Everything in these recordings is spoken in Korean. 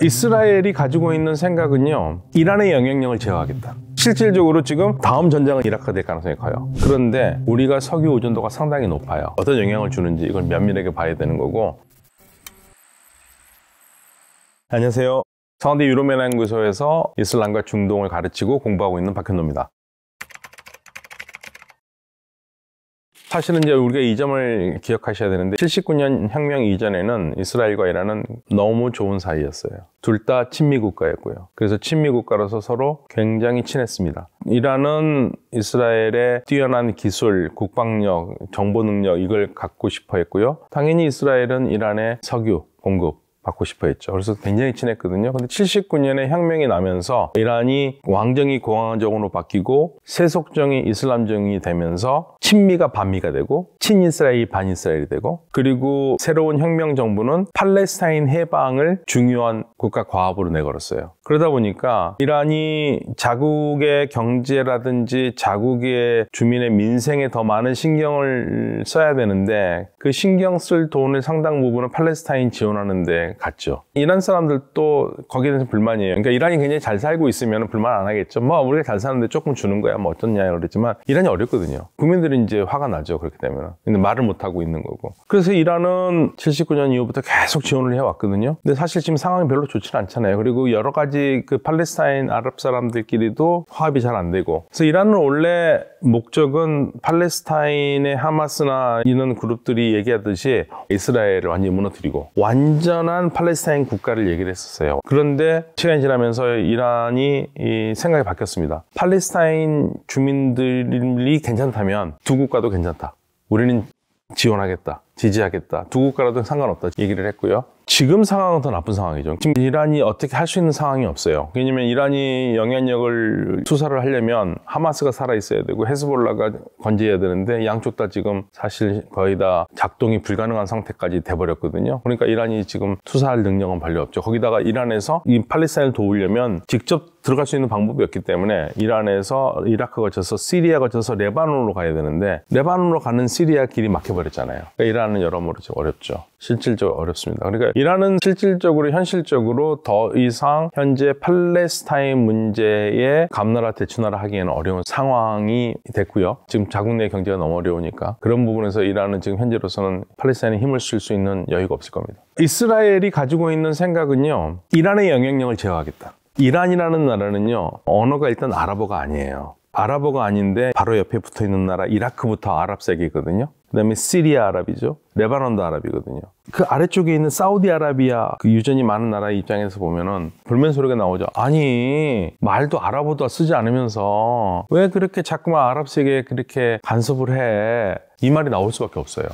이스라엘이 가지고 있는 생각은요, 이란의 영향력을 제어하겠다. 실질적으로 지금 다음 전장은 이라크가 될 가능성이 커요. 그런데 우리가 석유 의존도가 상당히 높아요. 어떤 영향을 주는지 이걸 면밀하게 봐야 되는 거고. 안녕하세요. 성대 유럽연구소에서 이슬람과 중동을 가르치고 공부하고 있는 박현노입니다. 사실은 이제 우리가 이 점을 기억하셔야 되는데, 79년 혁명 이전에는 이스라엘과 이란은 너무 좋은 사이였어요. 둘 다 친미 국가였고요. 그래서 친미 국가로서 서로 굉장히 친했습니다. 이란은 이스라엘의 뛰어난 기술, 국방력, 정보 능력 이걸 갖고 싶어 했고요. 당연히 이스라엘은 이란의 석유 공급 받고 싶어 했죠. 그래서 굉장히 친했거든요. 근데 79년에 혁명이 나면서 이란이 왕정이 공화정으로 바뀌고 세속정이 이슬람정이 되면서 친미가 반미가 되고 친이스라엘이 반이스라엘이 되고, 그리고 새로운 혁명 정부는 팔레스타인 해방을 중요한 국가 과업으로 내걸었어요. 그러다 보니까 이란이 자국의 경제라든지 자국의 주민의 민생에 더 많은 신경을 써야 되는데, 그 신경 쓸 돈을 상당 부분은 팔레스타인 지원하는데 갔죠. 이란 사람들도 거기에 대해서 불만이에요. 그러니까 이란이 굉장히 잘 살고 있으면 불만 안 하겠죠. 뭐 우리가 잘 사는데 조금 주는 거야 뭐 어쩌냐 그랬지만, 이란이 어렵거든요. 국민들이 이제 화가 나죠. 그렇게 되면. 근데 말을 못 하고 있는 거고. 그래서 이란은 79년 이후부터 계속 지원을 해왔거든요. 근데 사실 지금 상황이 별로 좋지는 않잖아요. 그리고 여러 가지 그 팔레스타인 아랍 사람들끼리도 화합이 잘 안 되고. 그래서 이란은 원래 목적은 팔레스타인의 하마스나 이런 그룹들이 얘기하듯이 이스라엘을 완전히 무너뜨리고 완전한 팔레스타인 국가를 얘기를 했었어요. 그런데 시간이 지나면서 이란이 이 생각이 바뀌었습니다. 팔레스타인 주민들이 괜찮다면 두 국가도 괜찮다. 우리는 지원하겠다. 지지하겠다. 두 국가라도 상관없다 얘기를 했고요. 지금 상황은 더 나쁜 상황이죠. 지금 이란이 어떻게 할 수 있는 상황이 없어요. 왜냐면 이란이 영향력을 수사를 하려면 하마스가 살아있어야 되고 헤즈볼라가 건재해야 되는데, 양쪽 다 지금 사실 거의 다 작동이 불가능한 상태까지 돼버렸거든요. 그러니까 이란이 지금 수사할 능력은 별로 없죠. 거기다가 이란에서 이 팔레스타인을 도우려면 직접 들어갈 수 있는 방법이 없기 때문에 이란에서 이라크 거쳐서 시리아 거쳐서 레바논으로 가야 되는데, 레바논으로 가는 시리아 길이 막혀버렸잖아요. 그러니까 이란은 여러모로 좀 어렵죠. 실질적으로 어렵습니다. 그러니까 이란은 실질적으로 현실적으로 더 이상 현재 팔레스타인 문제에 감나라 대추나라 하기에는 어려운 상황이 됐고요. 지금 자국 내 경제가 너무 어려우니까 그런 부분에서 이란은 지금 현재로서는 팔레스타인에 힘을 쓸 수 있는 여유가 없을 겁니다. 이스라엘이 가지고 있는 생각은요, 이란의 영향력을 제어하겠다. 이란이라는 나라는요, 언어가 일단 아랍어가 아니에요. 아랍어가 아닌데 바로 옆에 붙어있는 나라 이라크부터 아랍색이거든요. 그 다음에 시리아 아랍이죠. 레바논도 아랍이거든요. 그 아래쪽에 있는 사우디아라비아, 그 유전이 많은 나라 입장에서 보면은 불면 소리가 나오죠. 아니, 말도 아랍어도 쓰지 않으면서 왜 그렇게 자꾸만 아랍색에 그렇게 간섭을 해? 이 말이 나올 수밖에 없어요.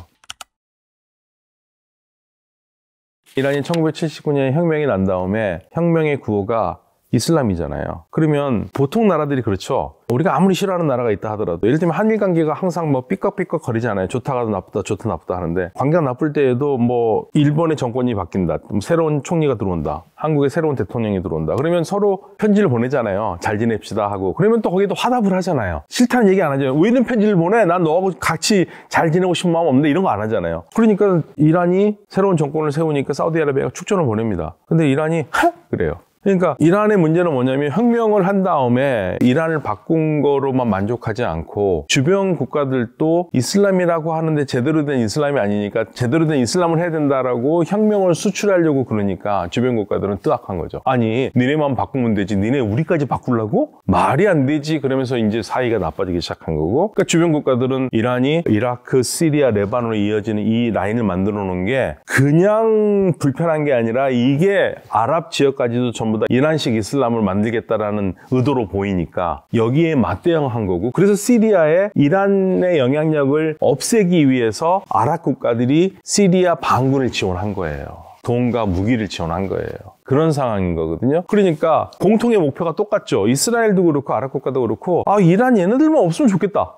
이란이 1979년에 혁명이 난 다음에 혁명의 구호가 이슬람이잖아요. 그러면 보통 나라들이 그렇죠. 우리가 아무리 싫어하는 나라가 있다 하더라도, 예를 들면 한일 관계가 항상 뭐 삐걱삐걱 거리잖아요. 좋다가 나쁘다, 좋다 나쁘다 하는데, 관계가 나쁠 때에도 뭐 일본의 정권이 바뀐다, 새로운 총리가 들어온다, 한국에 새로운 대통령이 들어온다, 그러면 서로 편지를 보내잖아요. 잘 지냅시다 하고. 그러면 또 거기도 화답을 하잖아요. 싫다는 얘기 안 하잖아요. 왜 이런 편지를 보내? 난 너하고 같이 잘 지내고 싶은 마음 없는데, 이런 거 안 하잖아요. 그러니까 이란이 새로운 정권을 세우니까 사우디아라비아가 축전을 보냅니다. 근데 이란이 그래요. 그러니까 이란의 문제는 뭐냐면, 혁명을 한 다음에 이란을 바꾼 거로만 만족하지 않고 주변 국가들도 이슬람이라고 하는데 제대로 된 이슬람이 아니니까 제대로 된 이슬람을 해야 된다라고 혁명을 수출하려고 그러니까 주변 국가들은 뜨악한 거죠. 아니, 니네만 바꾸면 되지 니네 우리까지 바꾸려고? 말이 안 되지. 그러면서 이제 사이가 나빠지기 시작한 거고, 그러니까 주변 국가들은 이란이 이라크, 시리아, 레바논으로 이어지는 이 라인을 만들어 놓은 게 그냥 불편한 게 아니라 이게 아랍 지역까지도 전부 다 이란식 이슬람을 만들겠다라는 의도로 보이니까 여기에 맞대응한 거고, 그래서 시리아에 이란의 영향력을 없애기 위해서 아랍 국가들이 시리아 반군을 지원한 거예요. 돈과 무기를 지원한 거예요. 그런 상황인 거거든요. 그러니까 공통의 목표가 똑같죠. 이스라엘도 그렇고 아랍 국가도 그렇고, 아, 이란 얘네들만 없으면 좋겠다.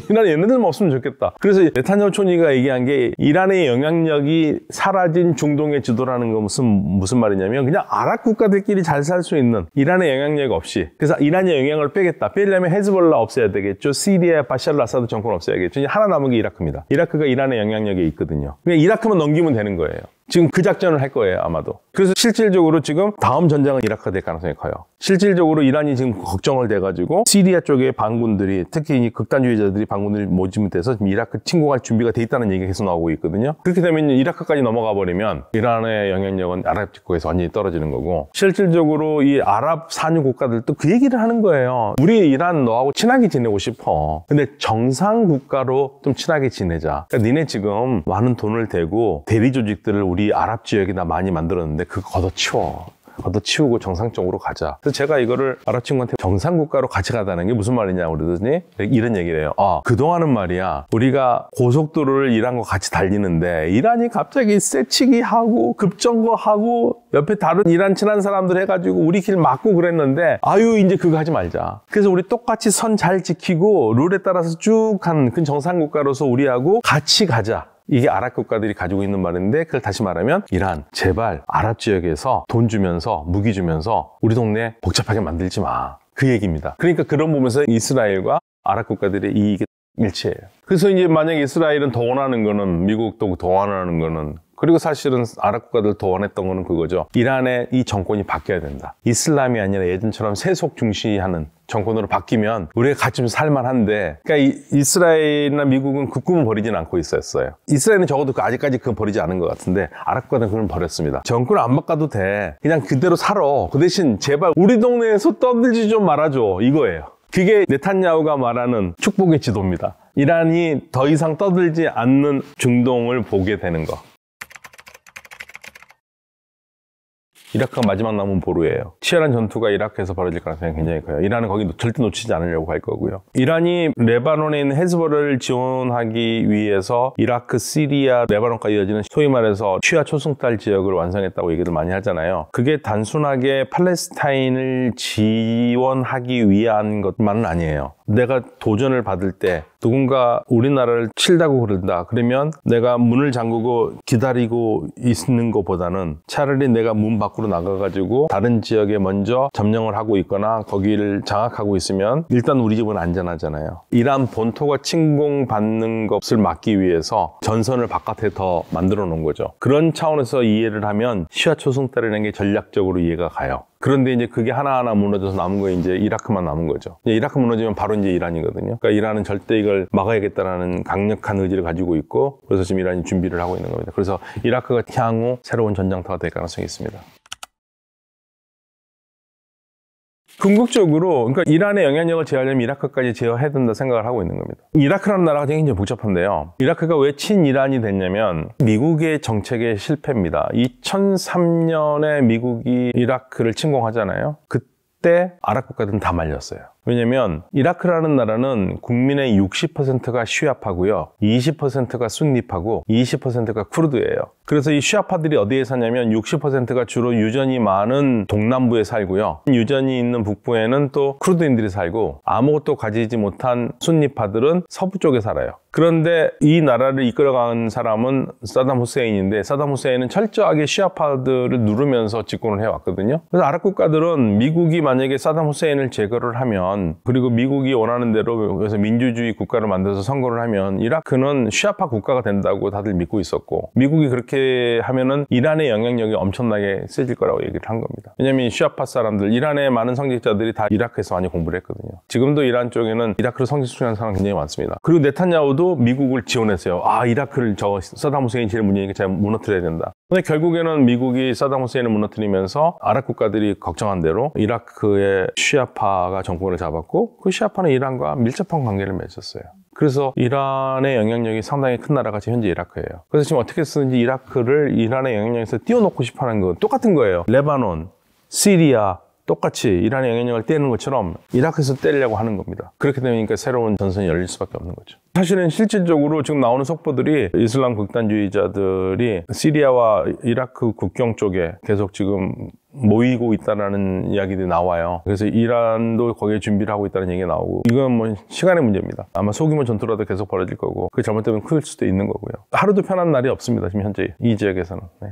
이란 얘네들만 없으면 좋겠다. 그래서 네타냐후 총리가 얘기한 게, 이란의 영향력이 사라진 중동의 지도라는 건 무슨 말이냐면, 그냥 아랍 국가들끼리 잘 살 수 있는 이란의 영향력 없이, 그래서 이란의 영향을 빼겠다. 빼려면 헤즈볼라 없애야 되겠죠. 시리아 바샤르 아사드 정권 없애야겠죠. 이제 하나 남은 게 이라크입니다. 이라크가 이란의 영향력에 있거든요. 그냥 이라크만 넘기면 되는 거예요. 지금 그 작전을 할 거예요, 아마도. 그래서 실질적으로 지금 다음 전장은 이라크가 될 가능성이 커요. 실질적으로 이란이 지금 걱정을 돼가지고 시리아 쪽의 반군들이, 특히 이 극단주의자들이 반군들이 모집이 돼서 이라크 침공할 준비가 돼 있다는 얘기가 계속 나오고 있거든요. 그렇게 되면 이라크까지 넘어가 버리면 이란의 영향력은 아랍 집국에서 완전히 떨어지는 거고, 실질적으로 이 아랍 산유 국가들도 그 얘기를 하는 거예요. 우리 이란 너하고 친하게 지내고 싶어. 근데 정상 국가로 좀 친하게 지내자. 그러니까 니네 지금 많은 돈을 대고 대리 조직들을 우리 아랍 지역에다 많이 만들었는데 그거 걷어치우고 정상적으로 가자. 그래서 제가 이거를 아랍 친구한테 정상국가로 같이 가자는 게 무슨 말이냐고 그러더니 이런 얘기를 해요. 그동안은 말이야, 우리가 고속도로를 이란과 같이 달리는데 이란이 갑자기 쎄치기 하고 급정거하고 옆에 다른 이란 친한 사람들 해가지고 우리 길 막고 그랬는데, 이제 그거 하지 말자. 그래서 우리 똑같이 선 잘 지키고 룰에 따라서 쭉 한 그 정상국가로서 우리하고 같이 가자. 이게 아랍 국가들이 가지고 있는 말인데, 그걸 다시 말하면 이란, 제발 아랍 지역에서 돈 주면서 무기 주면서 우리 동네 복잡하게 만들지 마. 그 얘기입니다. 그러니까 그런 부분에서 이스라엘과 아랍 국가들의 이익이 일치해요. 그래서 이제 만약에 이스라엘은 더 원하는 거는, 미국도 더 원하는 거는, 그리고 사실은 아랍 국가들 더 원했던 거는 그거죠. 이란의 이 정권이 바뀌어야 된다. 이슬람이 아니라 예전처럼 세속 중시하는 정권으로 바뀌면 우리가 같이 좀 살만한데, 그러니까 이스라엘이나 미국은 그 꿈을 버리진 않고 있었어요. 이스라엘은 적어도 아직까지 그건 버리지 않은 것 같은데, 아랍 국가들은 그걸 버렸습니다. 정권을 안 바꿔도 돼. 그냥 그대로 살아. 그 대신 제발 우리 동네에서 떠들지 좀 말아줘. 이거예요. 그게 네탄야후가 말하는 축복의 지도입니다. 이란이 더 이상 떠들지 않는 중동을 보게 되는 거. 이라크가 마지막 남은 보루예요. 치열한 전투가 이라크에서 벌어질 가능성이 굉장히 커요. 이란은 거기 절대 놓치지 않으려고 할 거고요. 이란이 레바논에 있는 헤즈볼라를 지원하기 위해서 이라크, 시리아, 레바논까지 이어지는 소위 말해서 시아 초승달 지역을 완성했다고 얘기를 많이 하잖아요. 그게 단순하게 팔레스타인을 지원하기 위한 것만은 아니에요. 내가 도전을 받을 때 누군가 우리나라를 칠다고 그런다. 그러면 내가 문을 잠그고 기다리고 있는 것보다는 차라리 내가 문 밖으로 나가가지고 다른 지역에 먼저 점령을 하고 있거나 거기를 장악하고 있으면 일단 우리 집은 안전하잖아요. 이란 본토가 침공받는 것을 막기 위해서 전선을 바깥에 더 만들어 놓은 거죠. 그런 차원에서 이해를 하면 시아 초승달이라는 게 전략적으로 이해가 가요. 그런데 이제 그게 하나하나 무너져서 남은 거 이제 이라크만 남은 거죠. 이라크 무너지면 바로 이제 이란이거든요. 그러니까 이란은 절대 이걸 막아야겠다라는 강력한 의지를 가지고 있고, 그래서 지금 이란이 준비를 하고 있는 겁니다. 그래서 이라크가 향후 새로운 전장터가 될 가능성이 있습니다. 궁극적으로, 그러니까 이란의 영향력을 제어하려면 이라크까지 제어해야 된다 생각을 하고 있는 겁니다. 이라크라는 나라가 굉장히 복잡한데요. 이라크가 왜 친이란이 됐냐면 미국의 정책의 실패입니다. 2003년에 미국이 이라크를 침공하잖아요. 그때 아랍 국가들은 다 말렸어요. 왜냐면 이라크라는 나라는 국민의 60%가 쉬아파고요. 20%가 순니파고 20%가 쿠르드예요. 그래서 이 쉬아파들이 어디에 사냐면 60%가 주로 유전이 많은 동남부에 살고요. 유전이 있는 북부에는 또 쿠르드인들이 살고, 아무것도 가지지 못한 순니파들은 서부 쪽에 살아요. 그런데 이 나라를 이끌어간 사람은 사담 후세인인데, 사담 후세인은 철저하게 쉬아파들을 누르면서 집권을 해왔거든요. 그래서 아랍 국가들은 미국이 만약에 사담 후세인을 제거를 하면, 그리고 미국이 원하는 대로 그래서 민주주의 국가를 만들어서 선거를 하면 이라크는 쉬아파 국가가 된다고 다들 믿고 있었고, 미국이 그렇게 하면은 이란의 영향력이 엄청나게 세질 거라고 얘기를 한 겁니다. 왜냐면 쉬아파 사람들, 이란의 많은 성직자들이 다 이라크에서 많이 공부를 했거든요. 지금도 이란 쪽에는 이라크로 성직 수행하는 사람 굉장히 많습니다. 그리고 네탄야후도 미국을 지원했어요. 이라크를 사담 후세인이 제일 문제니까 잘 무너뜨려야 된다. 근데 결국에는 미국이 사담 후세인을 무너뜨리면서 아랍 국가들이 걱정한 대로 이라크의 쉬아파가 정권을 잡았고, 그 쉬아파는 이란과 밀접한 관계를 맺었어요. 그래서 이란의 영향력이 상당히 큰 나라가 지금 현재 이라크예요. 그래서 지금 어떻게 쓰는지 이라크를 이란의 영향력에서 띄워놓고 싶어하는 건 똑같은 거예요. 레바논, 시리아 똑같이 이란의 영향력을 떼는 것처럼 이라크에서 떼려고 하는 겁니다. 그렇게 되니까 새로운 전선이 열릴 수밖에 없는 거죠. 사실은 실질적으로 지금 나오는 속보들이 이슬람 극단주의자들이 시리아와 이라크 국경 쪽에 계속 지금 모이고 있다는 이야기들이 나와요. 그래서 이란도 거기에 준비를 하고 있다는 얘기가 나오고, 이건 뭐 시간의 문제입니다. 아마 소규모 전투라도 계속 벌어질 거고, 그게 잘못되면 클 수도 있는 거고요. 하루도 편한 날이 없습니다. 지금 현재 이 지역에서는. 네.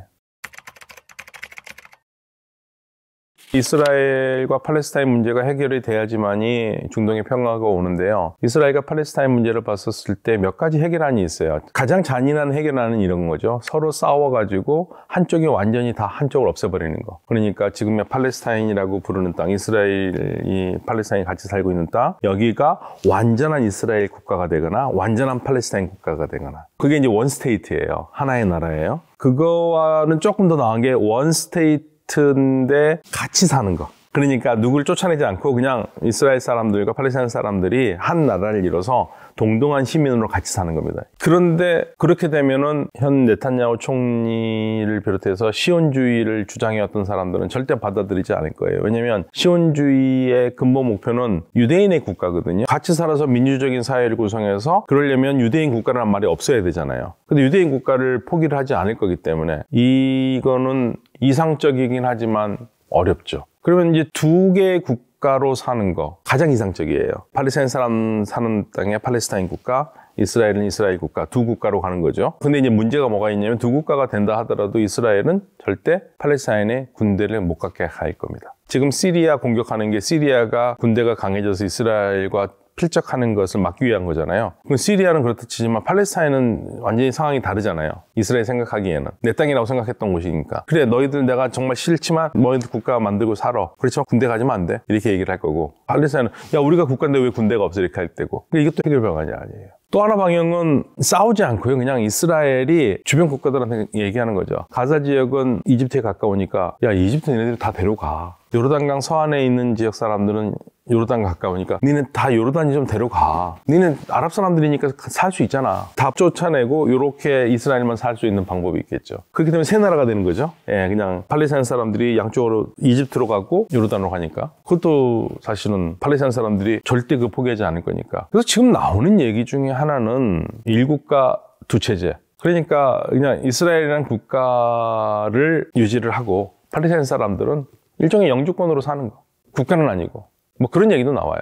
이스라엘과 팔레스타인 문제가 해결이 돼야지만이 중동의 평화가 오는데요. 이스라엘과 팔레스타인 문제를 봤었을 때 몇 가지 해결안이 있어요. 가장 잔인한 해결안은 이런 거죠. 서로 싸워가지고 한쪽이 완전히 다 한쪽을 없애버리는 거. 그러니까 지금의 팔레스타인이라고 부르는 땅, 이스라엘이 팔레스타인이 같이 살고 있는 땅, 여기가 완전한 이스라엘 국가가 되거나 완전한 팔레스타인 국가가 되거나. 그게 이제 원스테이트예요. 하나의 나라예요. 그거와는 조금 더 나은 게 원스테이트인데 같이 사는 거. 그러니까 누굴 쫓아내지 않고 그냥 이스라엘 사람들과 팔레스타인 사람들이 한 나라를 이뤄서 동등한 시민으로 같이 사는 겁니다. 그런데 그렇게 되면은 현 네탄야후 총리를 비롯해서 시온주의를 주장해왔던 사람들은 절대 받아들이지 않을 거예요. 왜냐하면 시온주의의 근본 목표는 유대인의 국가거든요. 같이 살아서 민주적인 사회를 구성해서 그러려면 유대인 국가라는 말이 없어야 되잖아요. 근데 유대인 국가를 포기를 하지 않을 거기 때문에 이거는 이상적이긴 하지만 어렵죠. 그러면 이제 두 개의 국가로 사는 거 가장 이상적이에요. 팔레스타인 사람 사는 땅에 팔레스타인 국가, 이스라엘은 이스라엘 국가, 두 국가로 가는 거죠. 근데 이제 문제가 뭐가 있냐면 두 국가가 된다 하더라도 이스라엘은 절대 팔레스타인의 군대를 못 갖게 할 겁니다. 지금 시리아 공격하는 게 시리아가 군대가 강해져서 이스라엘과 필적하는 것을 막기 위한 거잖아요. 그럼 시리아는 그렇다 치지만 팔레스타인은 완전히 상황이 다르잖아요. 이스라엘 생각하기에는 내 땅이라고 생각했던 곳이니까. 그래, 너희들 내가 정말 싫지만 너희들 국가 만들고 살아. 그렇지만 군대 가지면 안 돼. 이렇게 얘기를 할 거고, 팔레스타인은 야 우리가 국가인데 왜 군대가 없어 이렇게 할 때고. 이것도 해결 방안이 아니에요. 또 하나 방향은 싸우지 않고요. 그냥 이스라엘이 주변 국가들한테 얘기하는 거죠. 가자 지역은 이집트에 가까우니까 야 이집트 얘네들 다 데려가. 요르단강 서안에 있는 지역 사람들은 요르단 가까우니까 니는 다 요르단이 좀 데려가. 니는 아랍 사람들이니까 살 수 있잖아. 다 쫓아내고 요렇게 이스라엘만 살 수 있는 방법이 있겠죠. 그렇기 때문에 세 나라가 되는 거죠. 예, 그냥 팔레스타인 사람들이 양쪽으로 이집트로 가고 요르단으로 가니까. 그것도 사실은 팔레스타인 사람들이 절대 그 포기하지 않을 거니까. 그래서 지금 나오는 얘기 중에 하나는 일국가 두 체제. 그러니까 그냥 이스라엘이라는 국가를 유지를 하고 팔레스타인 사람들은 일종의 영주권으로 사는 거. 국가는 아니고. 뭐 그런 얘기도 나와요.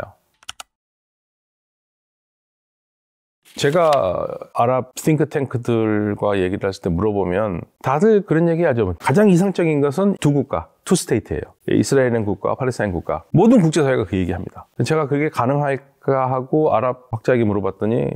제가 아랍 싱크탱크들과 얘기를 했을 때 물어보면 다들 그런 얘기 하죠. 가장 이상적인 것은 두 국가, 투 스테이트예요. 이스라엘은 국가, 팔레스타인 국가. 모든 국제사회가 그 얘기합니다. 제가 그게 가능할까 하고 아랍 학자에게 물어봤더니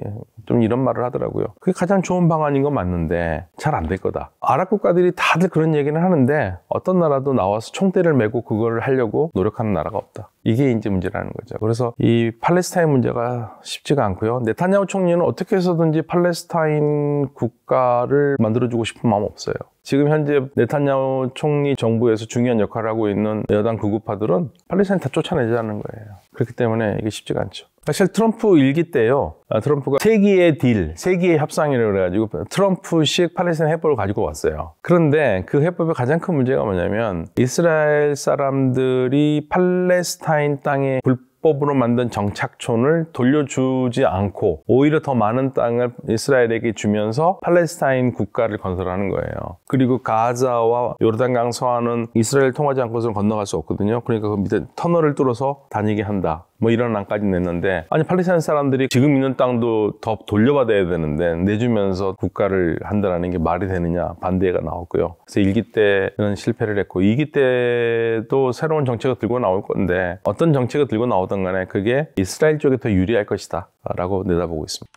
좀 이런 말을 하더라고요. 그게 가장 좋은 방안인 건 맞는데 잘 안 될 거다. 아랍 국가들이 다들 그런 얘기는 하는데 어떤 나라도 나와서 총대를 메고 그거를 하려고 노력하는 나라가 없다. 이게 이제 문제라는 거죠. 그래서 이 팔레스타인 문제가 쉽지가 않고요. 네탄야후 총리는 어떻게 해서든지 팔레스타인 국가를 만들어주고 싶은 마음 없어요. 지금 현재 네탄야후 총리 정부에서 중요한 역할을 하고 있는 여당 극우파들은 팔레스타인 다 쫓아내자는 거예요. 그렇기 때문에 이게 쉽지가 않죠. 사실 트럼프 일기 때요. 트럼프가 세기의 딜, 세기의 협상이라고 그래가지고 트럼프식 팔레스타인 해법을 가지고 왔어요. 그런데 그 해법의 가장 큰 문제가 뭐냐면 이스라엘 사람들이 팔레스타인 땅에 불법으로 만든 정착촌을 돌려주지 않고 오히려 더 많은 땅을 이스라엘에게 주면서 팔레스타인 국가를 건설하는 거예요. 그리고 가자와 요르단강 서안은 이스라엘 통하지 않고서는 건너갈 수 없거든요. 그러니까 그 밑에 터널을 뚫어서 다니게 한다. 뭐 이런 안까지 냈는데, 아니 팔레스타인 사람들이 지금 있는 땅도 더 돌려받아야 되는데 내주면서 국가를 한다는 게 말이 되느냐 반대가 나왔고요. 그래서 1기 때는 실패를 했고 2기 때도 새로운 정책을 들고 나올 건데 어떤 정책을 들고 나오든 간에 그게 이스라엘 쪽에 더 유리할 것이다 라고 내다보고 있습니다.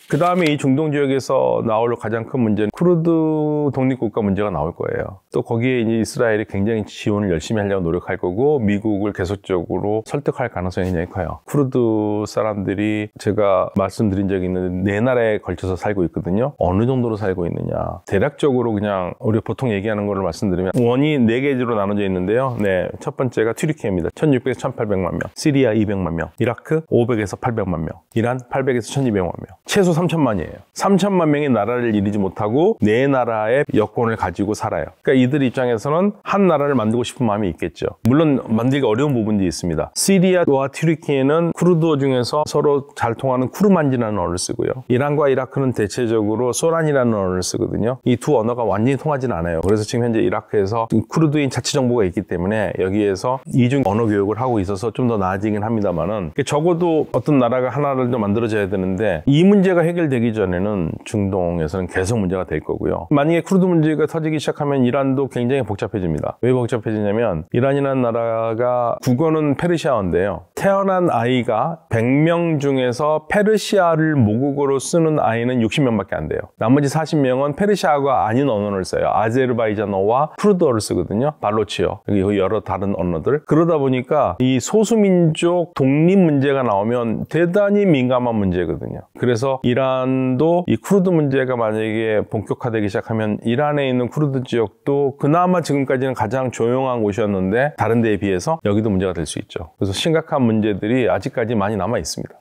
그 다음에 이 중동 지역에서 나올 가장 큰 문제는 쿠르드 독립국가 문제가 나올 거예요. 또 거기에 이제 이스라엘이 굉장히 지원을 열심히 하려고 노력할 거고 미국을 계속적으로 설득할 가능성이 굉장히 커요. 쿠르드 사람들이 제가 말씀드린 적이 있는데 네 나라에 걸쳐서 살고 있거든요. 어느 정도로 살고 있느냐. 대략적으로 그냥 우리 보통 얘기하는 거를 말씀드리면 원이 네 개지로 나눠져 있는데요. 네, 첫 번째가 튀르키예입니다. 1600에서 1800만 명, 시리아 200만 명, 이라크 500에서 800만 명, 이란 800에서 1200만 명. 최소 3천만이에요. 3천만 명이 나라를 이루지 못하고 네 나라의 여권을 가지고 살아요. 그러니까 이들 입장에서는 한 나라를 만들고 싶은 마음이 있겠죠. 물론 만들기 어려운 부분도 있습니다. 시리아와 튀르키예는 쿠르드 중에서 서로 잘 통하는 쿠르만지라는 언어를 쓰고요. 이란과 이라크는 대체적으로 소란이라는 언어를 쓰거든요. 이 두 언어가 완전히 통하지는 않아요. 그래서 지금 현재 이라크에서 쿠르드인 자치정부가 있기 때문에 여기에서 이중 언어 교육을 하고 있어서 좀 더 나아지긴 합니다만은 적어도 어떤 나라가 하나를 더 만들어져야 되는데 이 문제가 해결되기 전에는 중동에서는 계속 문제가 될 거고요. 만약에 쿠르드 문제가 터지기 시작하면 이란도 굉장히 복잡해집니다. 왜 복잡해지냐면 이란이라는 나라가 국어는 페르시아어인데요. 태어난 아이가 100명 중에서 페르시아를 모국어로 쓰는 아이는 60명밖에 안 돼요. 나머지 40명은 페르시아가 아닌 언어를 써요. 아제르바이잔어와 쿠르드어를 쓰거든요. 발로치어, 그리고 여러 다른 언어들. 그러다 보니까 이 소수민족 독립 문제가 나오면 대단히 민감한 문제거든요. 그래서 이란도 이 쿠르드 문제가 만약에 본격화되기 시작하면 이란에 있는 쿠르드 지역도 그나마 지금까지는 가장 조용한 곳이었는데 다른 데에 비해서 여기도 문제가 될 수 있죠. 그래서 심각한 문제들이 아직까지 많이 남아 있습니다.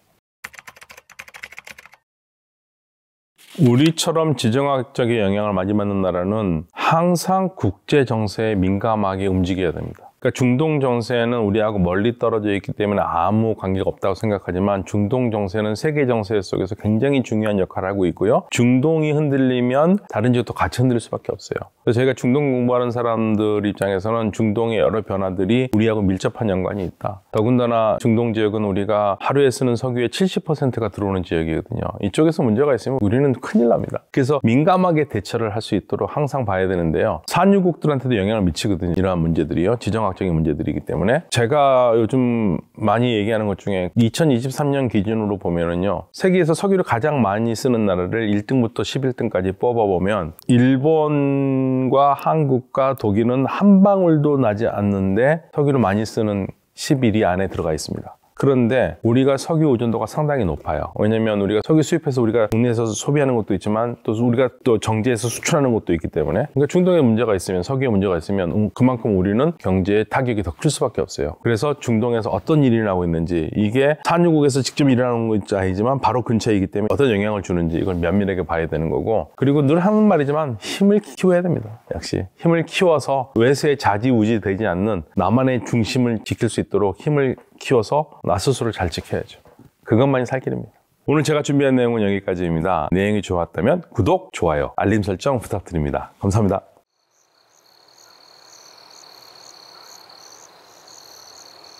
우리처럼 지정학적인 영향을 많이 받는 나라는 항상 국제 정세에 민감하게 움직여야 됩니다. 그러니까 중동 정세는 우리하고 멀리 떨어져 있기 때문에 아무 관계가 없다고 생각하지만 중동 정세는 세계 정세 속에서 굉장히 중요한 역할을 하고 있고요. 중동이 흔들리면 다른 지역도 같이 흔들릴 수밖에 없어요. 그래서 저희가 중동 공부하는 사람들 입장에서는 중동의 여러 변화들이 우리하고 밀접한 연관이 있다. 더군다나 중동 지역은 우리가 하루에 쓰는 석유의 70%가 들어오는 지역이거든요. 이쪽에서 문제가 있으면 우리는 큰일 납니다. 그래서 민감하게 대처를 할 수 있도록 항상 봐야 되는데요. 산유국들한테도 영향을 미치거든요. 이러한 문제들이요. 지정학적인 문제들이기 때문에 제가 요즘 많이 얘기하는 것 중에 2023년 기준으로 보면은요. 세계에서 석유를 가장 많이 쓰는 나라를 1등부터 11등까지 뽑아보면 일본과 한국과 독일은 한 방울도 나지 않는데 석유를 많이 쓰는 11위 안에 들어가 있습니다. 그런데 우리가 석유 의존도가 상당히 높아요. 왜냐면 우리가 석유 수입해서 우리가 국내에서 소비하는 것도 있지만 또 우리가 또 정제해서 수출하는 것도 있기 때문에 그러니까 중동에 문제가 있으면 석유에 문제가 있으면 그만큼 우리는 경제의 타격이 더 클 수밖에 없어요. 그래서 중동에서 어떤 일이 일어나고 있는지 이게 산유국에서 직접 일어나는 것이 아니지만 바로 근처이기 때문에 어떤 영향을 주는지 이걸 면밀하게 봐야 되는 거고 그리고 늘 하는 말이지만 힘을 키워야 됩니다. 역시 힘을 키워서 외세에 좌지우지 되지 않는 나만의 중심을 지킬 수 있도록 힘을 키워서 나 스스로를 잘 지켜야죠. 그것만이 살 길입니다. 오늘 제가 준비한 내용은 여기까지입니다. 내용이 좋았다면 구독, 좋아요, 알림 설정 부탁드립니다. 감사합니다.